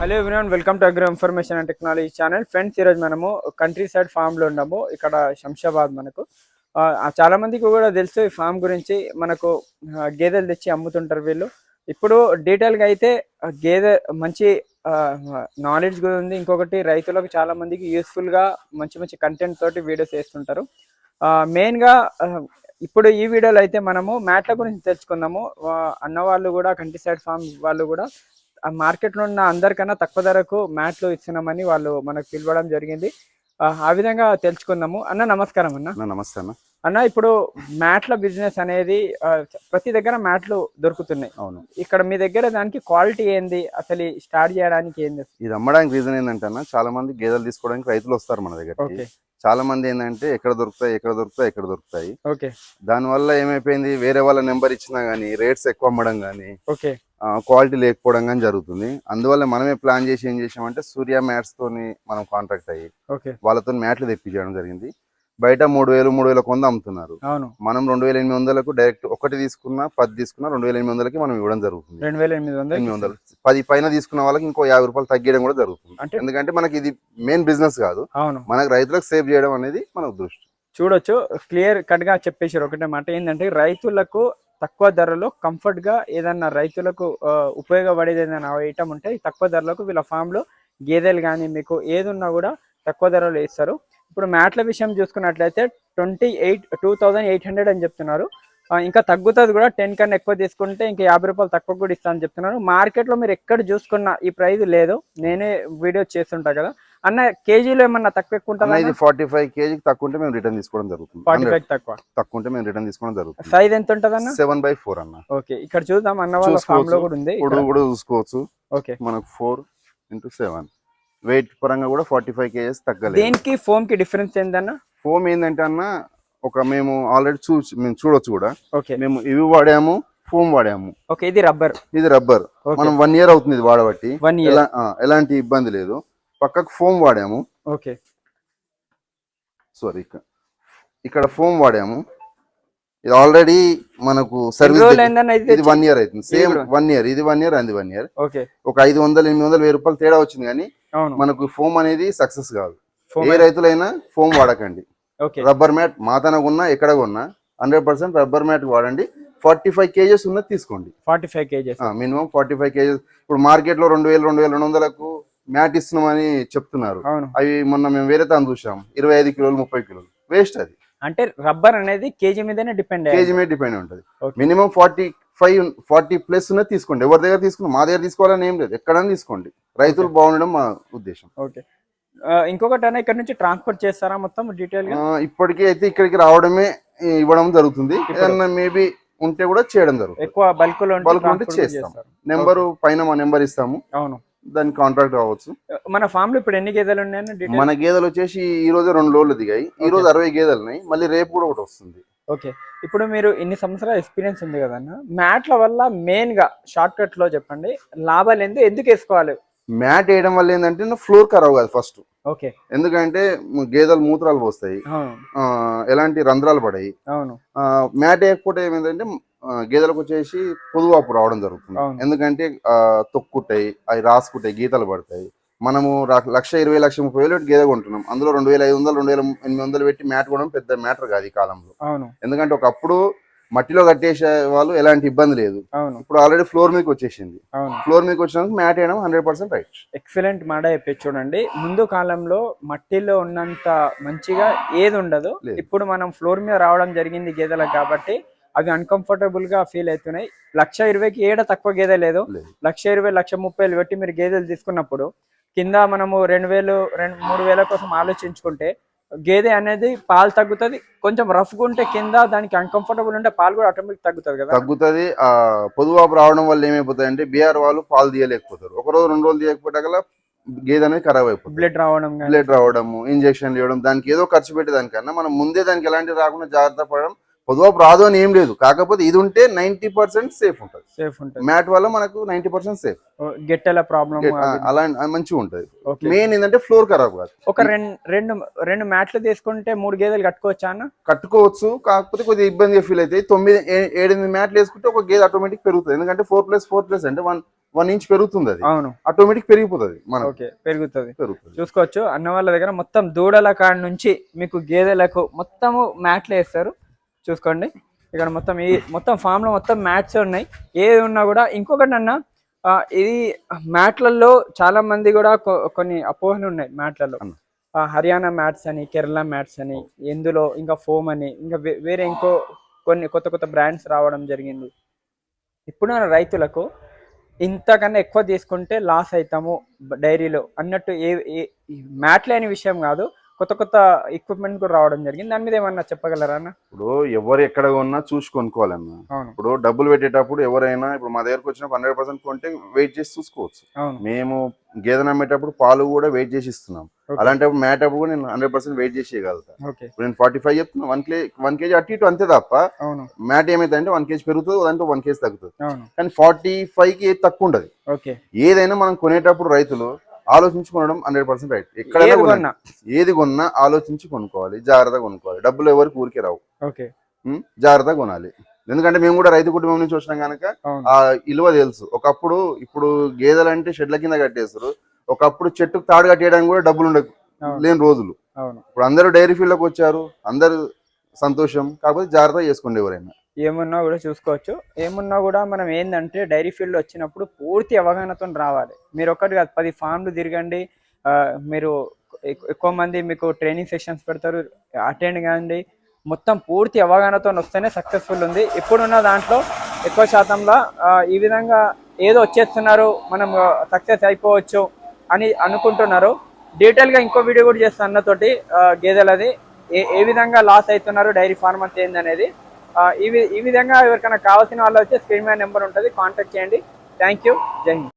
Hello everyone, welcome to agro information and technology channel. Friends, ఈరోజు మనము country side ఫామ్లో ఉన్నాము. ఇక్కడ శంషాబాద్ మనకు చాలా మందికి కూడా తెలుసు ఈ ఫామ్ గురించి. మనకు గేదెలు తెచ్చి అమ్ముతుంటారు వీళ్ళు. ఇప్పుడు డీటెయిల్గా అయితే గేదె మంచి నాలెడ్జ్ కూడా ఉంది. ఇంకొకటి రైతులకు చాలా మందికి యూస్ఫుల్గా మంచి మంచి కంటెంట్ తోటి వీడియోస్ వేస్తుంటారు. మెయిన్గా ఇప్పుడు ఈ వీడియోలో అయితే మనము మ్యాట్ల గురించి తెలుసుకుందాము. అన్న వాళ్ళు కూడా కంట్రీ సైడ్ ఫామ్ వాళ్ళు కూడా మార్కెట్లో ఉన్న అందరికన్నా తక్కువ ధరకు మ్యాట్లు ఇస్తున్నామని వాళ్ళు మనకు పిలవడం జరిగింది. ఆ విధంగా తెలుసుకుందాము. అన్న నమస్కారం. నమస్తే అన్న, ఇప్పుడు మ్యాట్ల బిజినెస్ అనేది ప్రతి దగ్గర మ్యాట్లు దొరుకుతున్నాయి. అవును. ఇక్కడ మీ దగ్గర దానికి క్వాలిటీ ఏంది, అసలు స్టార్ట్ చేయడానికి ఏంది? ఇది అమ్మడానికి రీజన్ ఏంటంటే అన్న, చాలా మంది గేదెలు తీసుకోవడానికి రైతులు వస్తారు మన దగ్గర. చాలా మంది ఏంటంటే ఎక్కడ దొరుకుతాయి. ఓకే. దానివల్ల ఏమైపోయింది, వేరే వాళ్ళ నెంబర్ ఇచ్చినా గానీ రేట్స్ ఎక్కువ అమ్మడం కానీ, క్వాలిటీ లేకపోవడం కానీ జరుగుతుంది. అందువల్ల మనమే ప్లాన్ చేసి ఏం చేసామంటే సూర్య మ్యాట్స్ తోని మనం కాంట్రాక్ట్ అయ్యి వాళ్ళతో మ్యాట్లు తెప్పించడం జరిగింది. బయట 3,000 కొంద అమ్ముతున్నారు. మనం 2,800కు డైరెక్ట్ ఒకటి తీసుకున్నా 10 తీసుకున్నా 2,800కి మనం ఇవ్వడం జరుగుతుంది. 2,800 10 పైన తీసుకున్న వాళ్ళకి ఇంకో 50 రూపాయలు తగ్గడం కూడా జరుగుతుంది. ఎందుకంటే మనకి ఇది మెయిన్ బిజినెస్ కాదు, మనకు రైతులకు సేవ్ చేయడం అనేది మన దృష్టి. చూడొచ్చు, క్లియర్ కట్ గా చెప్పేసారు. ఒకటే మాట ఏంటంటే, రైతులకు తక్కువ ధరలో కంఫర్ట్ గా ఏదన్నా రైతులకు ఉపయోగపడేది ఏదైనా ఐటమ్ ఉంటే తక్కువ ధరలకు వీళ్ళ ఫామ్ లో గేదెలు కానీ మీకు ఏది ఉన్నా కూడా తక్కువ ధరలో ఇస్తారు. ఇప్పుడు మ్యాట్ల విషయం చూసుకున్నట్లయితే 2,800 అని చెప్తున్నారు. ఇంకా తగ్గుతుంది కూడా, 10 కన్నా ఎక్కువ తీసుకుంటే ఇంకా 50 రూపాయలు తక్కువ కూడా ఇస్తా అని చెప్తున్నారు. మార్కెట్లో మీరు ఎక్కడ చూసుకున్నా ఈ ప్రైస్ లేదు. నేనే వీడియో చేస్తుంటా కదా అన్న. కేజీలో ఏమన్నా తక్కువ ఎక్కువ ఉంటుంది? ఇది 45 కేజీకి తక్కువ ఉంటే మేము రిటర్న్ తీసుకోవడం జరుగుతుంది. 45 తక్కువ ఉంటే మేము రిటర్న్ తీసుకోవడం జరుగుతుంది. సైజ్ ఎంత ఉంటుంది అన్న? 7/4 అన్న. ఓకే, ఇక్కడ చూద్దాం. అన్న వాళ్ళ ఫామ్ లో కూడా ఉంది, కూడా చూసుకోవచ్చు. ఓకే, మనకు 4x7 వెయిట్ పరంగా కూడా 45 కేజీస్ తగ్గలేదు. దేనికి ఫోమ్ కి డిఫరెన్స్ ఏందన్న? ఫోమ్ ఏంటంటే అన్న, మేము ఆల్రెడీ మేము చూడొచ్చు కూడా. ఓకే, మేము ఇవి వాడాము, ఫోమ్ వాడాము. ఓకే, ఇది రబ్బర్. మనం 1 ఇయర్ అవుతుంది ఇది వాడబట్టి. ఎలాంటి ఇబ్బంది లేదు. పక్కకు ఫోమ్ వాడాము. ఓకే, సారీ, ఇక్కడ ఫోమ్ వాడాము. ఇది ఆల్రెడీ మనకు సర్వీస్ ఇది 1 ఇయర్ అవుతుంది. సేమ్ 1 ఇయర్, ఇది 1 ఇయర్, అది 1 ఇయర్. ఒక 500, 800, 1000 రూపాయలు తేడా వచ్చింది. కానీ మనకు ఫోమ్ అనేది సక్సెస్ కాదు. ఏ రైతులైనా ఫోమ్ వాడకండి. రబ్బర్ మ్యాట్ మాతనకున్నా ఎక్కడ కొన్నా 100% రబ్బర్ మ్యాట్ వాడండి. 45 కేజెస్ ఉన్నది తీసుకోండి. 45 కేజెస్ మినిమం 45 కేజెస్. ఇప్పుడు మార్కెట్ లో 2,000, 2,200కు మ్యాట్ ఇస్తున్నామని చెప్తున్నారు. అవి మొన్న మేము వేరే తాను చూసాం, 25 కిలోలు 30 కిలోలు వేస్ట్. అది అంటే రబ్బర్ అనేది కేజీ మీద డిపెండ్ ఉంటుంది. మినిమం 40 ప్లస్ ఉన్నది తీసుకోండి. ఎవరి దగ్గర తీసుకున్నా, మా దగ్గర తీసుకోవాలని ఏం లేదు, ఎక్కడైనా తీసుకోండి. రైతులు బాగుండడం మా ఉద్దేశం. ఓకే, ఇంకొకటి అన్న, ఇక్కడ నుంచి ట్రాన్స్పోర్ట్ చేస్తారా మొత్తం డీటెయిల్ గా? ఇప్పటికీ అయితే ఇక్కడికి రావడమే ఇవ్వడం జరుగుతుంది. ఏదన్నా మేబీ ఉంటే కూడా చేయడం జరుగుతుంది. ఎక్కువ బల్క్ లో ఉంటే చేస్తాం. నెంబరు పైన మా నెంబర్ ఇస్తాము. అవును, దానికి కాంట్రాక్ట్ రావచ్చు. మన ఫామ్ లో ఇప్పుడు ఎన్ని గేదెలు ఉన్నాయని? మన గేదెలు వచ్చేసి ఈ రోజు 2 లోడ్లు దిగాయి. ఈ రోజు 60 గేదెలు ఉన్నాయి. మళ్ళీ రేపు కూడా ఒకటి వస్తుంది. ఓకే, ఇప్పుడు మీరు ఇన్ని సంవత్సరాల ఎక్స్పీరియన్స్ ఉంది కదన్న, మ్యాట్ల వల్ల మెయిన్ గా షార్ట్ కట్ లో చెప్పండి, లాభాలు ఎందుకు వేసుకోవాలి? మ్యాట్ వేయడం వల్ల ఏంటంటే ఫ్లోర్ ఖరాబ్ కాదు ఫస్ట్. ఓకే, ఎందుకంటే గేదెలు మూత్రాలు పోస్తాయి, ఎలాంటి రంధ్రాలు పడాయి. మ్యాట్ వేయకపోతే ఏమైందంటే గేదెలకు వచ్చేసి పొదువాపు రావడం జరుగుతుంది. ఎందుకంటే తొక్కుంటాయి, అవి రాసుకుంటాయి, గీతలు పడతాయి. మనము 1,20,000, 1,30,000 గేదె కొంటున్నాం. అందులో 2,500, 2,800 పెట్టి మ్యాట్ కూడా పెద్ద మ్యాటర్ కాదు ఈ కాలంలో. ఎందుకంటే ఒకప్పుడు మట్టిలో కట్టేసే వాళ్ళు ఎలాంటి ఇబ్బంది లేదు. ఇప్పుడు ఆల్రెడీ ఫ్లోర్ మీకు వచ్చేసింది. ఫ్లోర్ మీకు వచ్చినందుకు మ్యాట్ వేయడం 100% రైట్. ఎక్సలెంట్ మాట చెప్పి చూడండి. ముందు కాలంలో మట్టిలో ఉన్నంత మంచిగా ఏది ఉండదు. ఇప్పుడు మనం ఫ్లోర్ మీద రావడం జరిగింది గేదెలకు, కాబట్టి అవి అన్కంఫర్టబుల్ గా ఫీల్ అవుతున్నాయి. 1,20,000కి ఏడ తక్కువ గేదె లేదు. 1,20,000, 1,30,000 పెట్టి మీరు గేదెలు తీసుకున్నప్పుడు కింద మనము 2,000, 3,000 కోసం ఆలోచించుకుంటే గేదె అనేది పాలు తగ్గుతుంది. కొంచెం రఫ్ గా ఉంటే కింద దానికి అన్కంఫర్టబుల్ ఉంటే పాలు కూడా ఆటోమేటిక్ తగ్గుతుంది కదా. తగ్గుతుంది. పొదువాపు రావడం వల్ల ఏమైపోతాయి అంటే బీఆర్ వాళ్ళు పాలు తీయలేకపోతారు. ఒక రోజు 2 రోజులు తీయకపోతే గేదె అనేది ఖరాబ్ అయిపోతుంది. బ్లడ్ రావడము, ఇంజక్షన్లు ఇవ్వడం, దానికి ఏదో ఖర్చు పెట్టేదానికన్నా మనం ముందే దానికి ఎలాంటి రాకుండా జాగ్రత్త పడడం. పొదువాపు రాదు అని ఏం లేదు, కాకపోతే ఇది ఉంటే 90% సేఫ్ ఉంటుంది. మ్యాట్ వల్ల మనకు 90% సేఫ్. గెట్టెల ప్రాబ్లం అలా మంచిగా ఉంటుంది. మెయిన్ ఏంటంటే ఫ్లోర్ ఖరాబ్ కాదు. ఒక రెండు మ్యాట్లు తీసుకుంటే 3 గేదెలు కట్టుకోవచ్చా అన్న? కట్టుకోవచ్చు, కాకపోతే కొద్దిగా ఇబ్బందిగా ఫీల్ అవుతాయి. 9, 7, 8 మ్యాట్లు వేసుకుంటే ఒక గేదె ఆటోమేటిక్ పెరుగుతుంది. ఎందుకంటే 4+4+ అంటే 1 ఇంచ్ పెరుగుతుంది, అది అవును ఆటోమేటిక్ పెరిగిపోతుంది మనకు. ఓకే పెరుగుతుంది. పెరుగుతుంది. చూసుకోవచ్చు అన్న వాళ్ళ దగ్గర మొత్తం దూడల కాడ నుంచి మీకు గేదెలకు మొత్తము మ్యాట్లు వేస్తారు. చూసుకోండి ఇక్కడ మొత్తం ఈ మొత్తం ఫామ్ లో మొత్తం మ్యాట్స్ ఉన్నాయి. ఏది ఉన్నా కూడా ఇంకొకటి అన్న ఇది మ్యాట్లలో చాలా మంది కూడా కొన్ని అపోహలు ఉన్నాయి మ్యాట్లలో. హర్యానా మ్యాట్స్ అని, కేరళ మ్యాట్స్ అని, ఎందులో ఇంకా ఫోమ్ అని, ఇంకా వేరే ఇంకో కొన్ని కొత్త కొత్త బ్రాండ్స్ రావడం జరిగింది. ఇప్పుడు రైతులకు ఇంతకన్నా ఎక్కువ తీసుకుంటే లాస్ అవుతాము డైరీలో అన్నట్టు ఏ మ్యాట్ లేని విషయం కాదు, కొత్త కొత్త ఎక్విప్మెంట్ కూడా రావడం జరిగింది. దాని మీద ఏమన్నా చెప్పగలరా అన్న? ఇప్పుడు ఎవరు ఎక్కడ కొన్నా చూసి కొనుక్కోవాలన్న. ఇప్పుడు డబ్బులు పెట్టేటప్పుడు ఎవరైనా ఇప్పుడు మా దగ్గరకు వచ్చినప్పుడు 100% కొంటే వెయిట్ చేసి చూసుకోవచ్చు. మేము గేదె నమ్మేటప్పుడు పాలు కూడా వెయిట్ చేసి ఇస్తున్నాం. అలాంటప్పుడు మేటప్పుడు కూడా నేను 100% వెయిట్ చేసి ఇవ్వగలుగుతాను. ఇప్పుడు నేను 45 చెప్తున్నా, 1 కేజీ అటు ఇటు అంతే తప్ప మ్యాట్ ఏమైతే అంటే 1 కేజీ పెరుగుతుంది, అంటే 1 కేజీ తగ్గుతుంది. కానీ 45కి ఏది తక్కువ ఉండదు. ఏదైనా మనం కొనేటప్పుడు రైతులు ఆలోచించుకోవడం 100% రైట్. ఎక్కడైనా ఏది కొన్నా ఆలోచించి కొనుక్కోవాలి, జాగ్రత్తగా కొనుక్కోవాలి. డబ్బులు ఎవరికి ఊరికే రావు, జాగ్రత్తగా కొనాలి. ఎందుకంటే మేము కూడా రైతు కుటుంబం నుంచి వచ్చినాం కనుక ఆ ఇలువ తెలుసు. ఒకప్పుడు ఇప్పుడు గేదెలు అంటే షెడ్ల కింద కట్టేస్తారు, ఒకప్పుడు చెట్టుకు తాడు కట్టేయడానికి కూడా డబ్బులు లేని రోజులు. ఇప్పుడు అందరూ డైరీ ఫీల్డ్ లోకి వచ్చారు, అందరు సంతోషం. కాకపోతే జాగ్రత్తగా చేసుకోండి ఎవరైనా. ఏమున్నా కూడా చూసుకోవచ్చు. ఏమున్నా కూడా మనం ఏంటంటే డైరీ ఫీల్డ్ వచ్చినప్పుడు పూర్తి అవగాహనతో రావాలి. మీరు ఒకటి కాదు 10 ఫామ్లు తిరగండి. మీరు ఎక్కువ మంది మీకు ట్రైనింగ్ సెషన్స్ పెడతారు, అటెండ్ కాండి. మొత్తం పూర్తి అవగాహనతో వస్తేనే సక్సెస్ఫుల్ ఉంది. ఇప్పుడున్న దాంట్లో ఎక్కువ శాతంలో ఈ విధంగా ఏదో వచ్చేస్తున్నారు, మనం సక్సెస్ అయిపోవచ్చు అని అనుకుంటున్నారు. డీటెయిల్గా ఇంకో వీడియో కూడా చేస్తాను అన్నతోటి గేదెలది ఏ విధంగా లాస్ అవుతున్నారు డైరీ ఫార్మర్స్ ఏందనేది. ఈ విధంగా ఎవరికైనా కావాల్సిన వాళ్ళు వచ్చి స్క్రీన్ మీద నెంబర్ ఉంటుంది, కాంటాక్ట్ చేయండి. Thank you. జై హింద్.